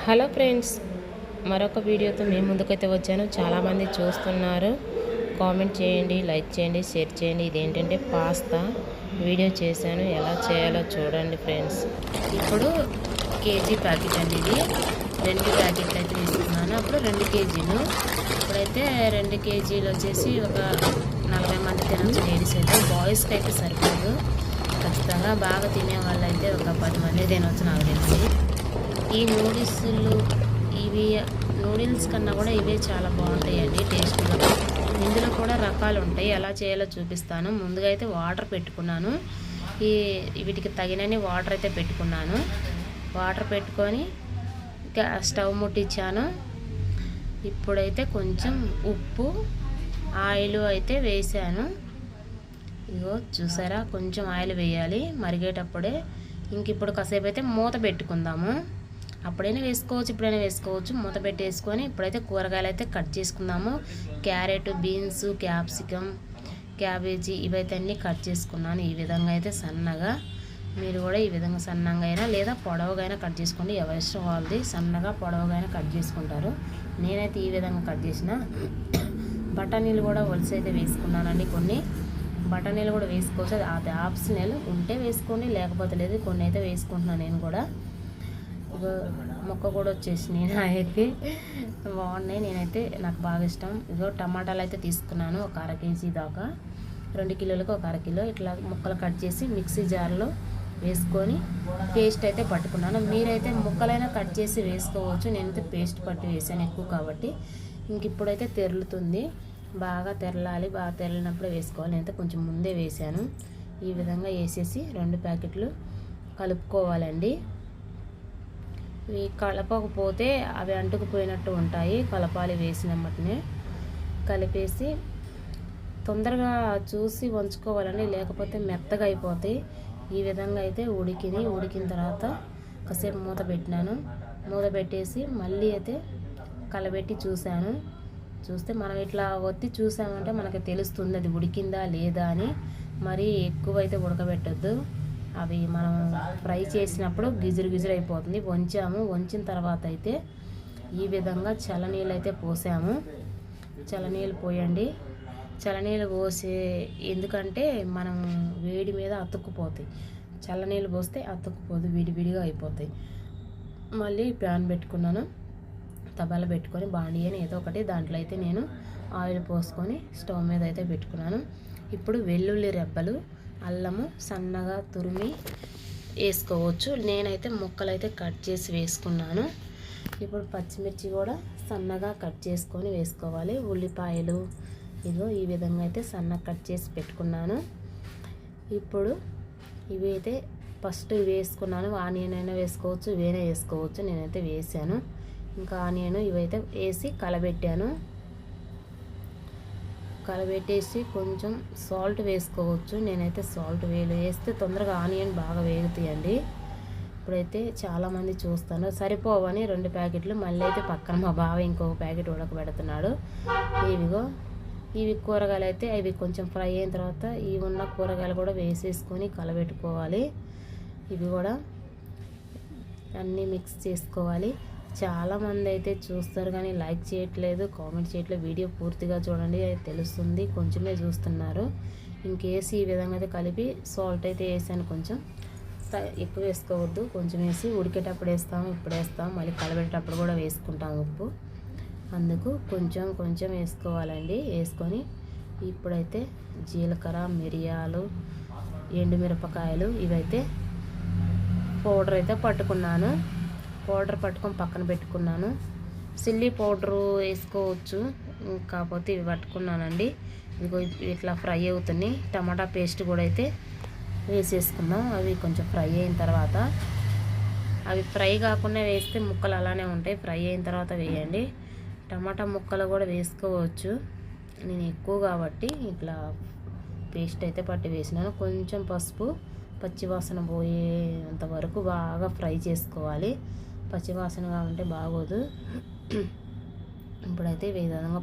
Hello friends, మరొక వీడియోతో మీ ముందుకైతే వచ్చాను. చాలామంది చూస్తున్నారు. కామెంట్ చేయండి, లైక్ చేయండి, షేర్ చేయండి. ఇదేంటంటే పాస్తా వీడియో చేశాను, ఎలా చేయాలో చూడండి ఫ్రెండ్స్. ఇప్పుడు కేజీ ప్యాకెట్ అండి, ఇది 2 ప్యాకెట్లు అయితే తీసుకున్నాను. అప్పుడు 2 కేజీలు. ఇప్పుడైతే 2 కేజీలు వచ్చేసి ఒక 40 మంది తినచ్చు. లేడీస్ అయితే, బాయ్స్కి అయితే సరిపోదు. ఖచ్చితంగా బాగా తినే వాళ్ళు అయితే ఒక 10 మంది తినవచ్చు నాకు తెలిసి. ఈ నూడిల్స్లు ఇవి నూడిల్స్ కన్నా కూడా ఇవే చాలా బాగుంటాయండి టేస్ట్గా. ఇందులో కూడా రకాలు ఉంటాయి, ఎలా చేయాలో చూపిస్తాను. ముందుగా అయితే వాటర్ పెట్టుకున్నాను. వీటికి తగినన్ని వాటర్ అయితే పెట్టుకున్నాను. వాటర్ పెట్టుకొని స్టవ్ ముట్టించాను. ఇప్పుడైతే కొంచెం ఉప్పు, ఆయిల్ అయితే వేసాను. ఇగో చూసారా, కొంచెం ఆయిల్ వేయాలి మరిగేటప్పుడే. ఇంక ఇప్పుడు కాసేపు అయితే మూత పెట్టుకుందాము. అప్పుడైనా వేసుకోవచ్చు, ఇప్పుడైనా వేసుకోవచ్చు. మూత పెట్టేసుకొని ఇప్పుడైతే కూరగాయలు అయితే కట్ చేసుకుందాము. క్యారెట్, బీన్స్, క్యాప్సికమ్, క్యాబేజీ ఇవైతే అన్నీ కట్ చేసుకున్నాను. ఈ విధంగా అయితే సన్నగా, మీరు కూడా ఈ విధంగా సన్నగా అయినా లేదా పొడవుగా అయినా కట్ చేసుకోండి. ఎవరి ఇష్టం వాళ్ళది. సన్నగా పొడవుగా అయినా కట్ చేసుకుంటారు. నేనైతే ఈ విధంగా కట్ చేసిన. బఠానీలు కూడా ఒలిసి అయితే వేసుకున్నానండి. కొన్ని బఠానీలు కూడా వేసుకోవచ్చు, అది ఆప్షనల్. ఉంటే వేసుకోండి, లేకపోతే లేదు. కొన్ని అయితే వేసుకుంటున్నాను నేను కూడా. మొక్క కూడా వచ్చేసినాయి, అయితే బాగున్నాయి. నేనైతే నాకు బాగా ఇష్టం. ఇగో టమాటాలు అయితే తీసుకున్నాను, ఒక 1/2 కేజీ దాకా. 2 కిలోలకు ఒక 1/2 కిలో ఇట్లా ముక్కలు కట్ చేసి మిక్సీ జార్లో వేసుకొని పేస్ట్ అయితే పట్టుకున్నాను. మీరైతే ముక్కలైనా కట్ చేసి వేసుకోవచ్చు. నేనైతే పేస్ట్ పట్టి వేసాను ఎక్కువ కాబట్టి. ఇంక ఇప్పుడైతే తెరులుతుంది, బాగా తెరలాలి. బాగా తెరలినప్పుడే వేసుకోవాలి. నేనైతే కొంచెం ముందే వేసాను. ఈ విధంగా వేసేసి 2 ప్యాకెట్లు కలుపుకోవాలండి. ఇవి కలపకపోతే అవి అంటుకుపోయినట్టు ఉంటాయి. కలపాలి, వేసినమ్మటనే కలిపేసి తొందరగా చూసి వంచుకోవాలండి, లేకపోతే మెత్తగా అయిపోతాయి. ఈ విధంగా అయితే ఉడికిన తర్వాత కాసేపు మూత పెట్టినాను. మూత పెట్టేసి మళ్ళీ అయితే కలబెట్టి చూస్తే మనం ఇట్లా ఒత్తి చూసామంటే మనకి తెలుస్తుంది అది ఉడికిందా లేదా అని. మరీ ఎక్కువైతే ఉడకబెట్టద్దు. అవి మనం ఫ్రై చేసినప్పుడు గిజురు అయిపోతుంది. వంచిన తర్వాత అయితే ఈ విధంగా చల్లనీళ్ళు అయితే పోసాము. చల్లనీళ్ళు పోయండి. చల్లనీళ్ళు పోసే ఎందుకంటే మనం వేడి మీద అతుక్కుపోతాయి. చల్లనీళ్ళు పోస్తే అతుక్కుపోదు, విడివిడిగా అయిపోతాయి. మళ్ళీ ప్యాన్ పెట్టుకున్నాను. తబాలా పెట్టుకొని బాండీ అని ఏదో ఒకటి, దాంట్లో అయితే నేను ఆయిల్ పోసుకొని స్టవ్ మీద అయితే పెట్టుకున్నాను. ఇప్పుడు వెల్లుల్లి రెబ్బలు, అల్లము సన్నగా తురిమి వేసుకోవచ్చు. నేనైతే ముక్కలు అయితే కట్ చేసి వేసుకున్నాను. ఇప్పుడు పచ్చిమిర్చి కూడా సన్నగా కట్ చేసుకొని వేసుకోవాలి. ఉల్లిపాయలు ఇదిగో ఈ విధంగా అయితే సన్నగా కట్ చేసి పెట్టుకున్నాను. ఇప్పుడు ఇవి అయితే ఫస్ట్ వేసుకున్నాను. ఆనియన్ అయినా వేసుకోవచ్చు, ఇవైనా వేసుకోవచ్చు. నేనైతే వేసాను. ఇంకా ఆనియన్ ఇవైతే వేసి కలబెట్టేసి కొంచెం సాల్ట్ వేసుకోవచ్చు. నేనైతే సాల్ట్ వేస్తే తొందరగా ఆనియన్ బాగా వేగుతాయండి. ఇప్పుడైతే చాలామంది చూస్తాను సరిపోవని 2 ప్యాకెట్లు మళ్ళీ అయితే పక్కన మా బావ ఇంకొక ప్యాకెట్ ఉడకబెడుతున్నాడు. ఇవి కూరగాయలు అయితే అవి కొంచెం ఫ్రై అయిన తర్వాత ఈ ఉన్న కూరగాయలు కూడా వేసేసుకొని కలబెట్టుకోవాలి. ఇవి కూడా అన్నీ మిక్స్ చేసుకోవాలి. చాలామంది అయితే చూస్తారు కానీ లైక్ చేయట్లేదు, కామెంట్ చేయట్లేదు. వీడియో పూర్తిగా చూడండి, అది తెలుస్తుంది. కొంచెమే చూస్తున్నారు. ఇంకేసి ఈ విధంగా అయితే కలిపి సాల్ట్ అయితే వేసాను. కొంచెం ఎక్కువ వేసుకోవద్దు, కొంచెం వేసి ఉడికేటప్పుడు వేస్తాము, ఇప్పుడు వేస్తాము, మళ్ళీ కలబెట్టేటప్పుడు కూడా వేసుకుంటాము ఉప్పు. అందుకు కొంచెం వేసుకోవాలండి. వేసుకొని ఇప్పుడైతే జీలకర్ర, మిరియాలు, ఎండుమిరపకాయలు ఇవైతే పౌడర్ అయితే పట్టుకున్నాను. పౌడర్ పట్టుకొని పక్కన పెట్టుకున్నాను. చిల్లీ పౌడరు వేసుకోవచ్చు, కాకపోతే ఇవి పట్టుకున్నానండి. ఇదిగో ఇట్లా ఫ్రై అవుతున్నాయి. టమాటా పేస్ట్ కూడా అయితే వేసేసుకుందాం. అవి కొంచెం ఫ్రై అయిన తర్వాత, అవి ఫ్రై కాకుండా వేస్తే ముక్కలు అలానే ఉంటాయి. ఫ్రై అయిన తర్వాత వేయండి. టమాటా ముక్కలు కూడా వేసుకోవచ్చు. నేను ఎక్కువ కాబట్టి ఇట్లా పేస్ట్ అయితే పట్టి వేసినాను. కొంచెం పసుపు, పచ్చివాసన పోయేంత వరకు బాగా ఫ్రై చేసుకోవాలి. పచ్చివాసనగా ఉంటే బాగోదు. ఇప్పుడైతే ఈ విధంగా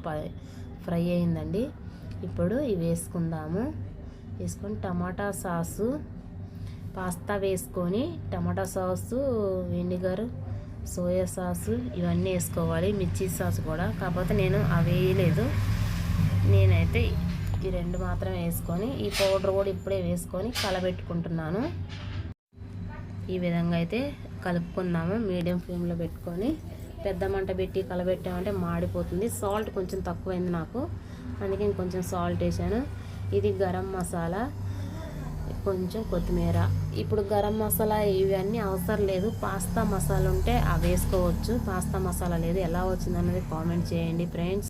ఫ్రై అయిందండి. ఇప్పుడు ఇవి వేసుకుందాము. వేసుకొని టమాటా సాసు, పాస్తా వేసుకొని టమాటా సాసు, వెనిగర్ సోయా సాసు ఇవన్నీ వేసుకోవాలి, మిర్చి సాసు కూడా. కాకపోతే నేను అవి వేయలేదు, నేనైతే ఈ 2 మాత్రమే వేసుకొని ఈ పౌడర్ కూడా ఇప్పుడే వేసుకొని కలబెట్టుకుంటున్నాను. ఈ విధంగా అయితే కలుపుకుందాము. మీడియం ఫ్లేమ్లో పెట్టుకొని, పెద్ద మంట పెట్టి కలబెట్టామంటే మాడిపోతుంది. సాల్ట్ కొంచెం తక్కువైంది నాకు, అందుకే కొంచెం సాల్ట్ వేసాను. ఇది గరం మసాలా, కొంచెం కొత్తిమీర. ఇప్పుడు గరం మసాలా ఇవన్నీ అవసరం లేదు, పాస్తా మసాలా ఉంటే అవి వేసుకోవచ్చు. పాస్తా మసాలా లేదు, ఎలా వచ్చిందన్నది కామెంట్ చేయండి ఫ్రెండ్స్.